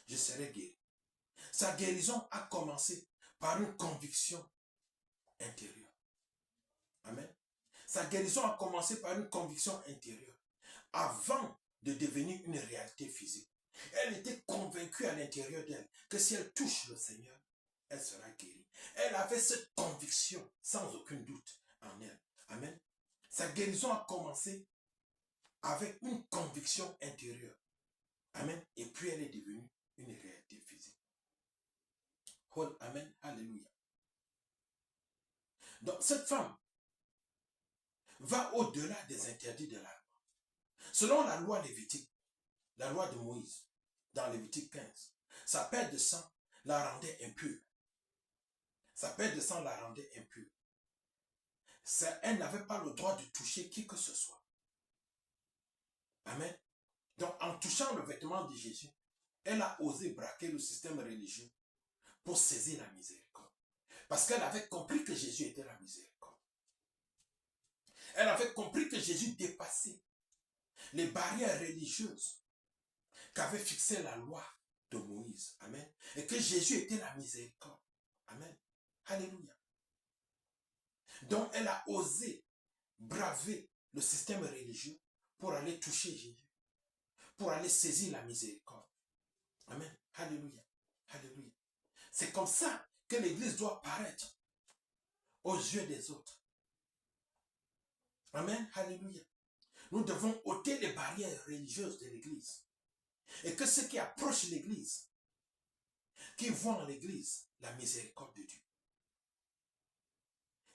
je serai guéri. Sa guérison a commencé par une conviction intérieure. Amen. Sa guérison a commencé par une conviction intérieure avant de devenir une réalité physique. Elle était convaincue à l'intérieur d'elle que si elle touche le Seigneur, elle sera guérie. Elle avait cette conviction sans aucun doute en elle. Amen. Sa guérison a commencé avec une conviction intérieure. Amen. Et puis elle est devenue une réalité physique. Amen. Alléluia. Donc cette femme va au-delà des interdits de la loi. Selon la loi lévitique, la loi de Moïse, dans Lévitique 15, sa perte de sang la rendait impure. Sa perte de sang la rendait impure. Elle n'avait pas le droit de toucher qui que ce soit. Amen. Donc en touchant le vêtement de Jésus, elle a osé braquer le système religieux pour saisir la miséricorde. Parce qu'elle avait compris que Jésus était la miséricorde. Elle avait compris que Jésus dépassait les barrières religieuses qu'avait fixées la loi de Moïse. Amen. Et que Jésus était la miséricorde. Amen. Alléluia. Donc elle a osé braver le système religieux pour aller toucher Jésus, pour aller saisir la miséricorde. Amen. Alléluia. Alléluia. C'est comme ça que l'Église doit paraître aux yeux des autres. Amen. Alléluia. Nous devons ôter les barrières religieuses de l'Église. Et que ceux qui approchent l'Église, qui voient en l'Église la miséricorde de Dieu.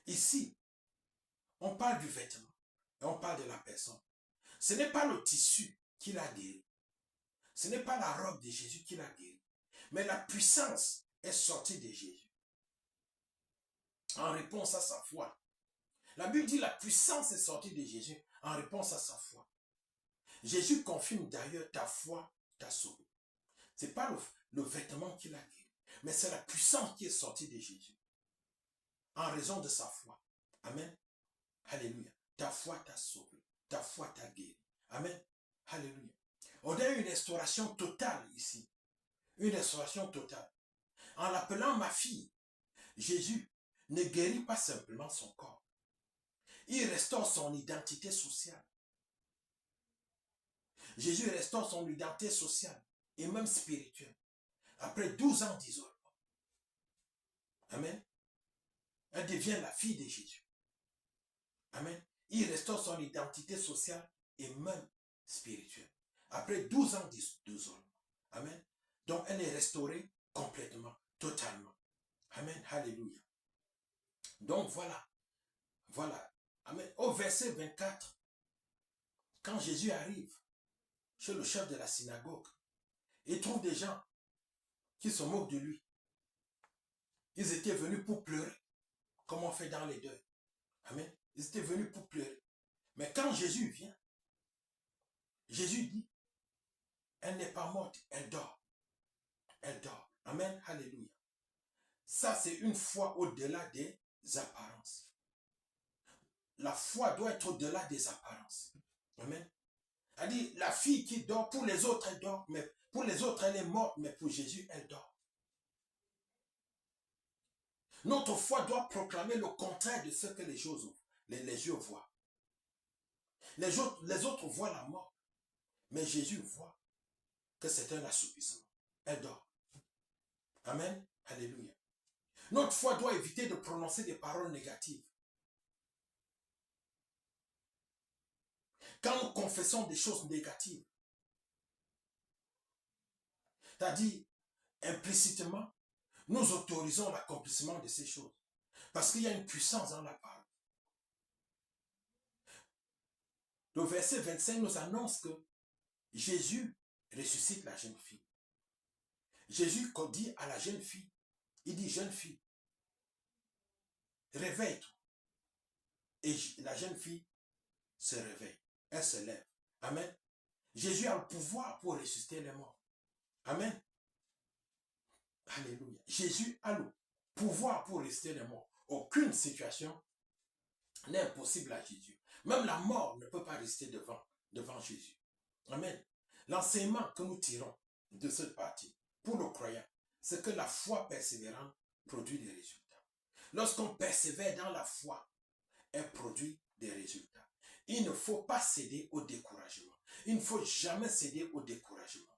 Ici, on parle du vêtement et on parle de la personne. Ce n'est pas le tissu qui l'a guéri. Ce n'est pas la robe de Jésus qui l'a guéri. Mais la puissance est sortie de Jésus. En réponse à sa foi. La Bible dit la puissance est sortie de Jésus en réponse à sa foi. Jésus confirme d'ailleurs ta foi t'a sauvé. Ce n'est pas le vêtement qui l'a guéri, mais c'est la puissance qui est sortie de Jésus. En raison de sa foi. Amen. Alléluia. Ta foi t'a sauvé. Ta foi t'a guéri. Amen. Alléluia. On a une restauration totale ici. Une restauration totale. En l'appelant ma fille, Jésus ne guérit pas simplement son corps. Il restaure son identité sociale. Jésus restaure son identité sociale et même spirituelle. Après 12 ans d'isolement. Amen. Elle devient la fille de Jésus. Amen. Il restaure son identité sociale et même spirituelle. Après 12 ans d'isolement. Amen. Donc elle est restaurée complètement, totalement. Amen. Alléluia. Donc voilà. Voilà. Amen. Au verset 24, quand Jésus arrive chez le chef de la synagogue, il trouve des gens qui se moquent de lui. Ils étaient venus pour pleurer, comme on fait dans les deuils. Amen. Ils étaient venus pour pleurer. Mais quand Jésus vient, Jésus dit, elle n'est pas morte, elle dort. Elle dort. Amen. Alléluia. Ça, c'est une foi au-delà des apparences. La foi doit être au-delà des apparences. Amen. Elle dit, la fille qui dort, pour les autres, elle dort, mais pour les autres, elle est morte, mais pour Jésus, elle dort. Notre foi doit proclamer le contraire de ce que les yeux voient. Les autres voient la mort, mais Jésus voit que c'est un assoupissement. Elle dort. Amen. Alléluia. Notre foi doit éviter de prononcer des paroles négatives. Quand nous confessons des choses négatives, c'est-à-dire implicitement, nous autorisons l'accomplissement de ces choses. Parce qu'il y a une puissance dans la parole. Le verset 25 nous annonce que Jésus ressuscite la jeune fille. Jésus dit à la jeune fille, il dit, jeune fille, réveille-toi. Et la jeune fille se réveille. Elle se lève. Amen. Jésus a le pouvoir pour ressusciter les morts. Amen. Alléluia. Jésus a le pouvoir pour ressusciter les morts. Aucune situation n'est impossible à Jésus. Même la mort ne peut pas rester devant Jésus. Amen. L'enseignement que nous tirons de cette partie, pour nos croyants, c'est que la foi persévérante produit des résultats. Lorsqu'on persévère dans la foi, elle produit des résultats. Il ne faut pas céder au découragement. Il ne faut jamais céder au découragement.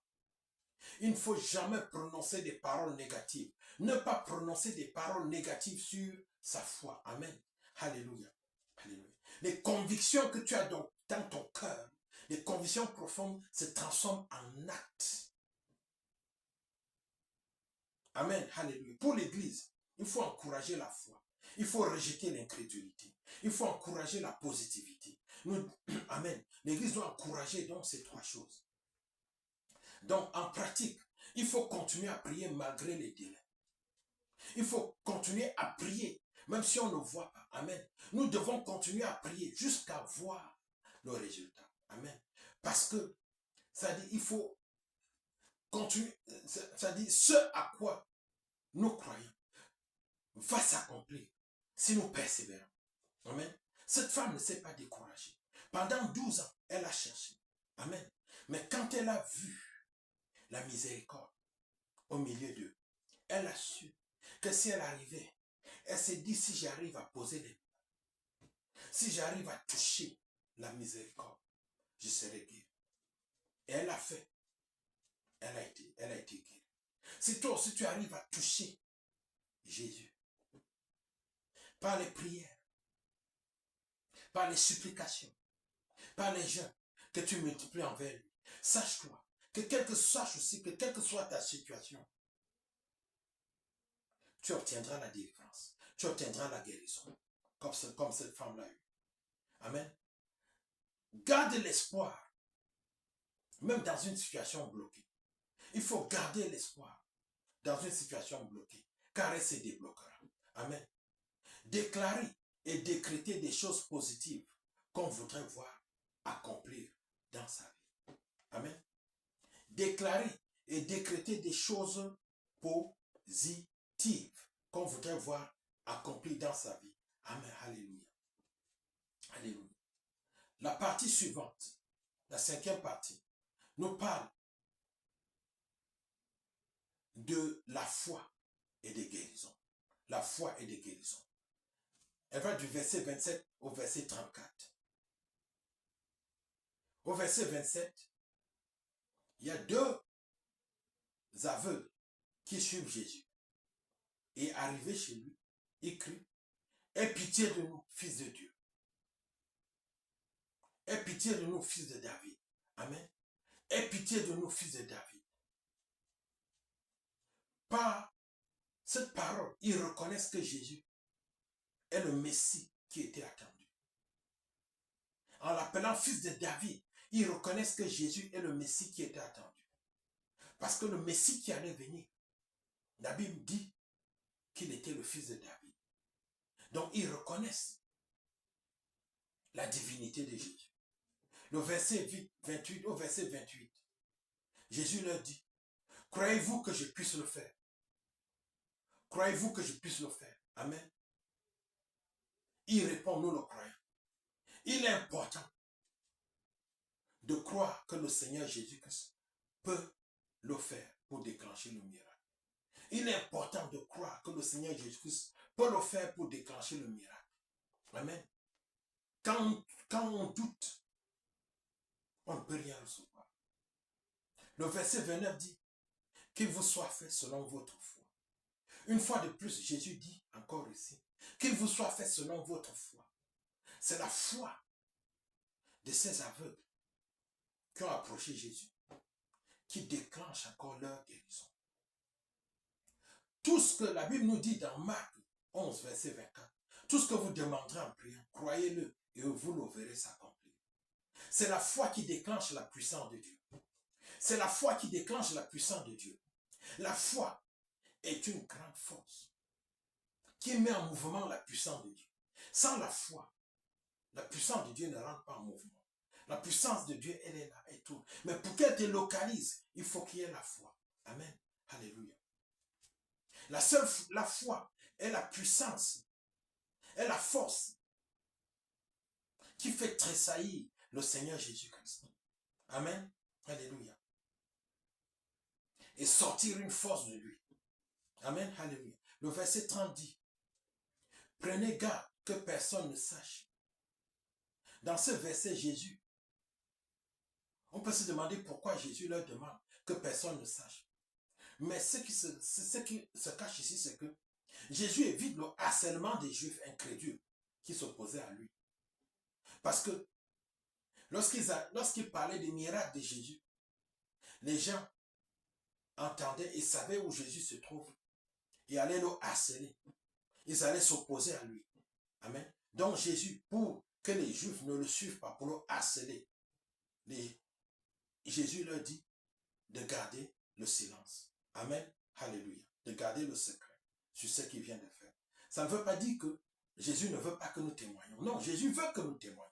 Il ne faut jamais prononcer des paroles négatives. Ne pas prononcer des paroles négatives sur sa foi. Amen. Alléluia. Alléluia. Les convictions que tu as dans ton cœur, les convictions profondes se transforment en actes. Amen. Alléluia. Pour l'Église, il faut encourager la foi. Il faut rejeter l'incrédulité. Il faut encourager la positivité. Amen. L'Église doit encourager donc ces trois choses. Donc, en pratique, il faut continuer à prier malgré les délais. Il faut continuer à prier, même si on ne voit pas. Amen. Nous devons continuer à prier jusqu'à voir le résultat. Amen. Parce que, ça dit, il faut continuer, ça dit, ce à quoi nous croyons va s'accomplir si nous persévérons. Amen. Cette femme ne s'est pas découragée. Pendant 12 ans, elle a cherché. Amen. Mais quand elle a vu la miséricorde au milieu d'eux, elle a su que si elle arrivait, elle s'est dit, si j'arrive à poser les mains, si j'arrive à toucher la miséricorde, je serai guéri. Et elle a fait. Elle a été guérie. Si toi aussi tu arrives à toucher Jésus, par les prières, par les supplications, par les jeûnes que tu multiplies envers lui, sache-toi que sache aussi que quelle que soit ta situation, tu obtiendras la délivrance, tu obtiendras la guérison, comme cette femme l'a eu. Amen. Garde l'espoir, même dans une situation bloquée. Il faut garder l'espoir dans une situation bloquée, car elle se débloquera. Amen. Déclarer et décréter des choses positives qu'on voudrait voir accomplir dans sa vie. Amen. Déclarer et décréter des choses positives qu'on voudrait voir accomplir dans sa vie. Amen. Alléluia. Alléluia. La partie suivante. la 5e partie, nous parle de la foi et des guérisons. La foi et des guérisons. Elle va du verset 27 au verset 34. Au verset 27, il y a 2 aveugles qui suivent Jésus. Et arrivé chez lui, il crie, aie pitié de nous, fils de Dieu. Aie pitié de nous, fils de David. Amen. Aie pitié de nous, fils de David. Par cette parole, ils reconnaissent que Jésus est le Messie qui était attendu. En l'appelant fils de David, ils reconnaissent que Jésus est le Messie qui était attendu. Parce que le Messie qui allait venir, la Bible dit qu'il était le fils de David. Donc ils reconnaissent la divinité de Jésus. Le verset 28 au verset 28, Jésus leur dit, croyez-vous que je puisse le faire? Croyez-vous que je puisse le faire? Amen. Il répond, nous le croyons. Il est important de croire que le Seigneur Jésus-Christ peut le faire pour déclencher le miracle. Il est important de croire que le Seigneur Jésus-Christ peut le faire pour déclencher le miracle. Amen. Quand on doute, on ne peut rien recevoir. Le verset 29 dit, qu'il vous soit fait selon votre foi. Une fois de plus, Jésus dit encore ici, qu'il vous soit fait selon votre foi. C'est la foi de ces aveugles qui ont approché Jésus, qui déclenche encore leur guérison. Tout ce que la Bible nous dit dans Marc 11, verset 24, tout ce que vous demanderez en priant, croyez-le et vous le verrez s'accomplir. C'est la foi qui déclenche la puissance de Dieu. C'est la foi qui déclenche la puissance de Dieu. La foi est une grande force qui met en mouvement la puissance de Dieu. Sans la foi, la puissance de Dieu ne rentre pas en mouvement. La puissance de Dieu, elle est là et tout. Mais pour qu'elle te localise, il faut qu'il y ait la foi. Amen. Alléluia. La foi est la puissance, est la force qui fait tressaillir le Seigneur Jésus-Christ. Amen. Alléluia. Et sortir une force de lui. Amen. Alléluia. Le verset 30 dit, prenez garde que personne ne sache. Dans ce verset, Jésus, on peut se demander pourquoi Jésus leur demande que personne ne sache. Mais ce qui se cache ici, c'est que Jésus évite le harcèlement des Juifs incrédules qui s'opposaient à lui. Parce que lorsqu'il parlait des miracles de Jésus, les gens entendaient et savaient où Jésus se trouve et allaient le harceler. Ils allaient s'opposer à lui. Amen. Donc Jésus, pour que les Juifs ne le suivent pas, pour le harceler, Jésus leur dit de garder le silence. Amen. Alléluia. De garder le secret sur ce qu'il vient de faire. Ça ne veut pas dire que Jésus ne veut pas que nous témoignons. Non, Jésus veut que nous témoignons.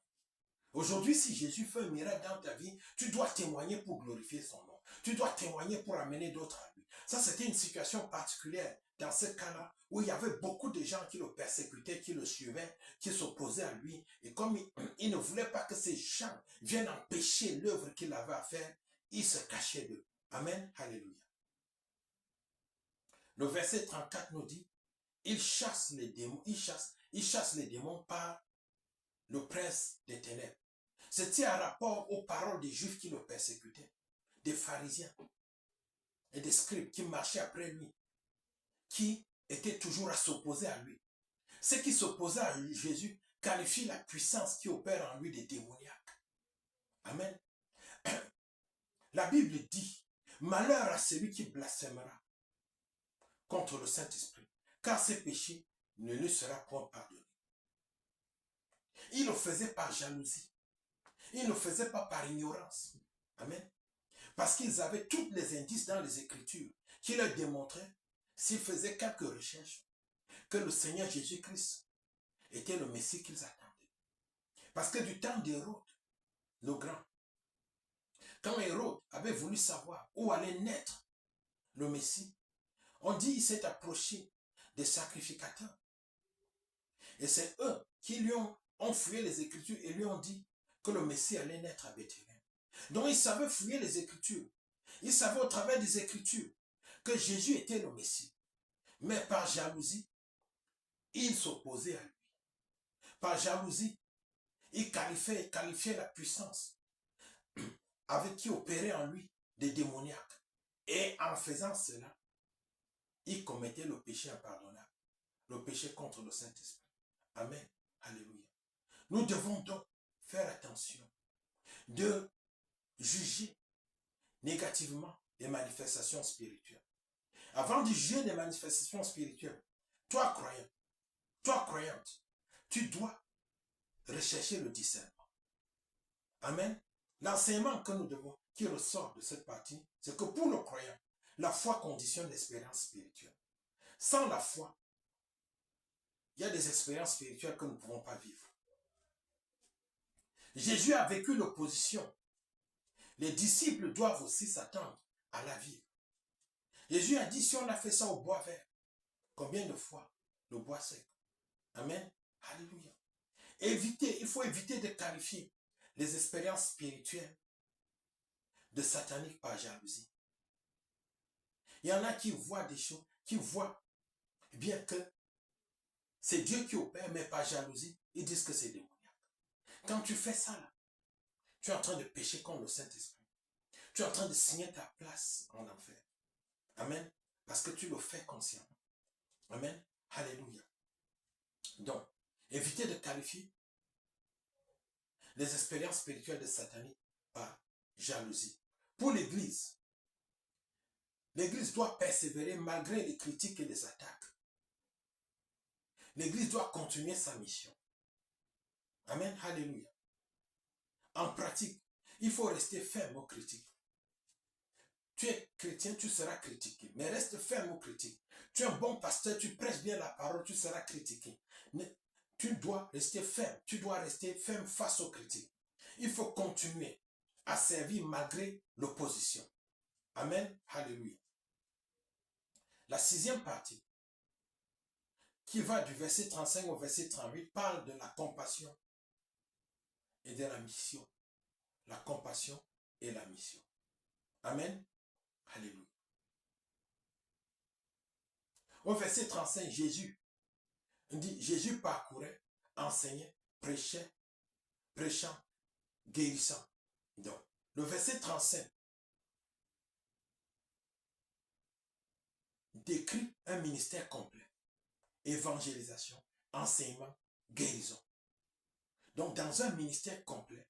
Aujourd'hui, si Jésus fait un miracle dans ta vie, tu dois témoigner pour glorifier son nom. Tu dois témoigner pour amener d'autres à lui. Ça, c'était une situation particulière dans ce cas-là où il y avait beaucoup de gens qui le persécutaient, qui le suivaient, qui s'opposaient à lui. Et comme il ne voulait pas que ces gens viennent empêcher l'œuvre qu'il avait à faire, il se cachait d'eux. Amen. Alléluia. Le verset 34 nous dit, il chasse les démons, il chasse les démons par le prince des ténèbres. C'était un rapport aux paroles des Juifs qui le persécutaient, des pharisiens et des scribes qui marchaient après lui, qui étaient toujours à s'opposer à lui. Ceux qui s'opposaient à Jésus qualifient la puissance qui opère en lui des démoniaques. Amen. La Bible dit, malheur à celui qui blasphémera contre le Saint-Esprit, car ses péchés ne lui sera point pardonné. Il le faisait par jalousie. Il ne le faisait pas par ignorance. Amen. Parce qu'ils avaient tous les indices dans les Écritures qui leur démontraient, s'ils faisaient quelques recherches, que le Seigneur Jésus-Christ était le Messie qu'ils attendaient. Parce que du temps d'Hérode, le grand, quand Hérode avait voulu savoir où allait naître le Messie, on dit qu'il s'est approché des sacrificateurs. Et c'est eux qui lui ont fouillé les Écritures et lui ont dit que le Messie allait naître à Bethléem. Donc il savait fouiller les Écritures. Il savait au travers des Écritures que Jésus était le Messie. Mais par jalousie, il s'opposait à lui. Par jalousie, il qualifiait la puissance avec qui opérait en lui des démoniaques. Et en faisant cela, il commettait le péché impardonnable, le péché contre le Saint-Esprit. Amen. Alléluia. Nous devons donc faire attention de juger négativement les manifestations spirituelles. Avant de juger les manifestations spirituelles, toi croyant, toi croyante, tu dois rechercher le discernement. Amen. L'enseignement que nous devons, qui ressort de cette partie, c'est que pour le croyant, la foi conditionne l'expérience spirituelle. Sans la foi, il y a des expériences spirituelles que nous ne pouvons pas vivre. Jésus a vécu l'opposition. Les disciples doivent aussi s'attendre à la vivre. Jésus a dit, si on a fait ça au bois vert, combien de fois le bois sec? Amen. Alléluia. Il faut éviter de qualifier les expériences spirituelles de sataniques par jalousie. Il y en a qui voient des choses, qui voient bien que c'est Dieu qui opère, mais par jalousie, ils disent que c'est démoniaque. Quand tu fais ça, là, tu es en train de pécher contre le Saint-Esprit. Tu es en train de signer ta place en enfer. Amen. Parce que tu le fais consciemment. Amen. Alléluia. Donc, évitez de qualifier les expériences spirituelles de satanique par jalousie. Pour l'Église doit persévérer malgré les critiques et les attaques. L'Église doit continuer sa mission. Amen. Alléluia. En pratique, il faut rester ferme aux critiques. Tu es chrétien, tu seras critiqué. Mais reste ferme aux critiques. Tu es un bon pasteur, tu prêches bien la parole, tu seras critiqué. Mais tu dois rester ferme. Tu dois rester ferme face aux critiques. Il faut continuer à servir malgré l'opposition. Amen. Alléluia. La 6e partie, qui va du verset 35 au verset 38, parle de la compassion et de la mission. La compassion et la mission. Amen. Alléluia. Au verset 35, Jésus parcourait, enseignait, prêchant, guérissant. Donc, le verset 35 décrit un ministère complet. Évangélisation, enseignement, guérison. Donc, dans un ministère complet,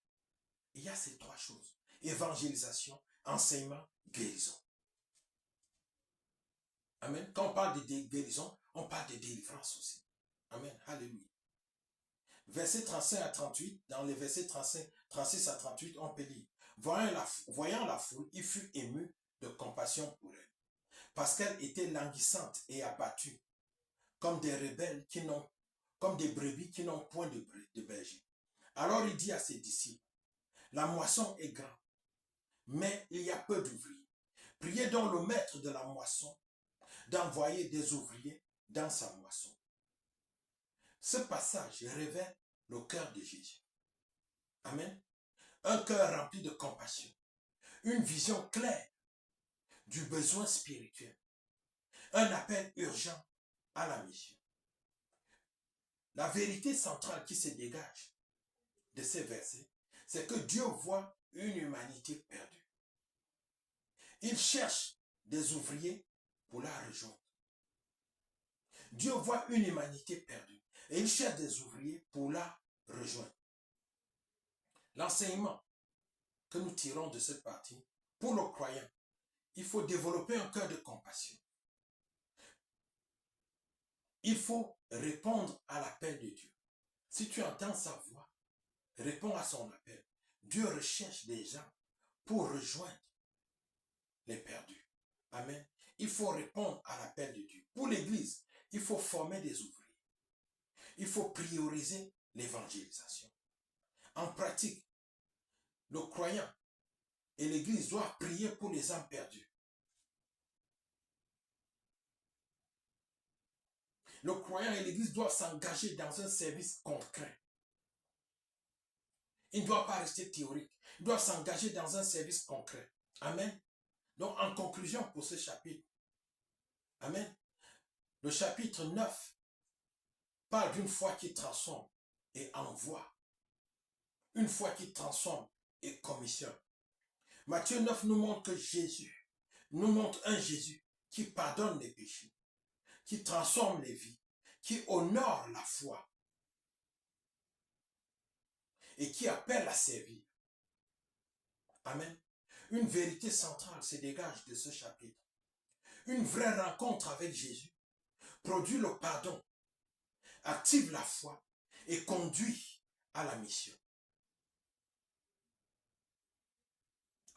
il y a ces 3 choses. Évangélisation, enseignement, guérison. Amen. Quand on parle de guérison, on parle de délivrance aussi. Amen. Alléluia. Verset 35 à 38, dans les versets 36 à 38, on peut lire. Voyant la foule, il fut ému de compassion pour elle, parce qu'elle était languissante et abattue, comme des rebelles comme des brebis qui n'ont point de berger. Alors il dit à ses disciples, la moisson est grande, mais il y a peu d'ouvriers. Priez donc le maître de la moisson d'envoyer des ouvriers dans sa moisson. Ce passage révèle le cœur de Jésus. Amen. Un cœur rempli de compassion. Une vision claire du besoin spirituel. Un appel urgent à la mission. La vérité centrale qui se dégage de ces versets, c'est que Dieu voit une humanité perdue. Il cherche des ouvriers pour la rejoindre. Dieu voit une humanité perdue et il cherche des ouvriers pour la rejoindre. L'enseignement que nous tirons de cette partie, pour le croyant, il faut développer un cœur de compassion. Il faut répondre à l'appel de Dieu. Si tu entends sa voix, réponds à son appel. Dieu recherche des gens pour rejoindre les perdus. Amen. Il faut répondre à l'appel de Dieu. Pour l'Église, il faut former des ouvriers. Il faut prioriser l'évangélisation. En pratique, le croyant et l'Église doivent prier pour les âmes perdues. Le croyant et l'Église doivent s'engager dans un service concret. Il ne doit pas rester théorique. Il doit s'engager dans un service concret. Amen. Donc, en conclusion pour ce chapitre, amen, le chapitre 9 parle d'une foi qui transforme et envoie. Une foi qui transforme et commissionne. Matthieu 9 nous montre que Jésus, nous montre un Jésus qui pardonne les péchés, qui transforme les vies, qui honore la foi et qui appelle à servir. Amen. Une vérité centrale se dégage de ce chapitre. Une vraie rencontre avec Jésus produit le pardon, active la foi et conduit à la mission.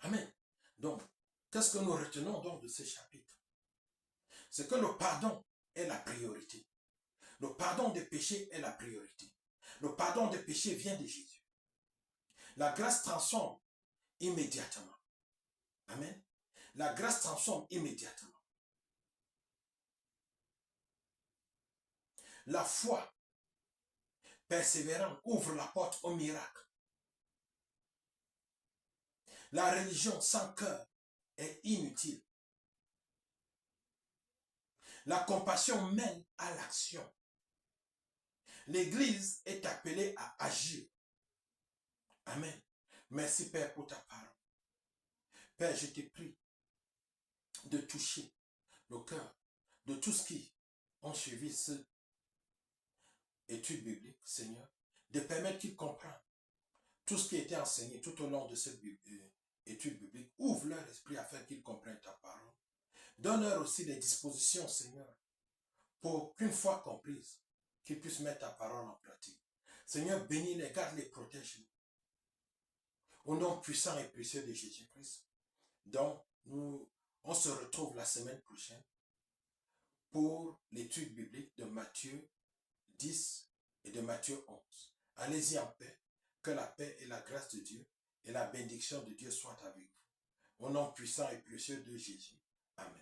Amen. Donc, qu'est-ce que nous retenons donc de ce chapitre? C'est que le pardon est la priorité. Le pardon des péchés est la priorité. Le pardon des péchés vient de Jésus. La grâce transforme immédiatement. Amen. La grâce transforme immédiatement. La foi persévérante ouvre la porte au miracle. La religion sans cœur est inutile. La compassion mène à l'action. L'Église est appelée à agir. Amen. Merci Père pour ta parole. Père, je te prie de toucher le cœur de tous qui ont suivi cette étude biblique, Seigneur, de permettre qu'ils comprennent tout ce qui a été enseigné tout au long de cette étude biblique. Ouvre leur esprit afin qu'ils comprennent ta parole. Donne-leur aussi des dispositions, Seigneur, pour qu'une fois comprise, qu'ils puissent mettre ta parole en pratique. Seigneur, bénis-les, garde-les, protège-les. Au nom puissant et précieux de Jésus-Christ. Donc, on se retrouve la semaine prochaine pour l'étude biblique de Matthieu 10 et de Matthieu 11. Allez-y en paix. Que la paix et la grâce de Dieu et la bénédiction de Dieu soient avec vous. Au nom puissant et précieux de Jésus. Amen.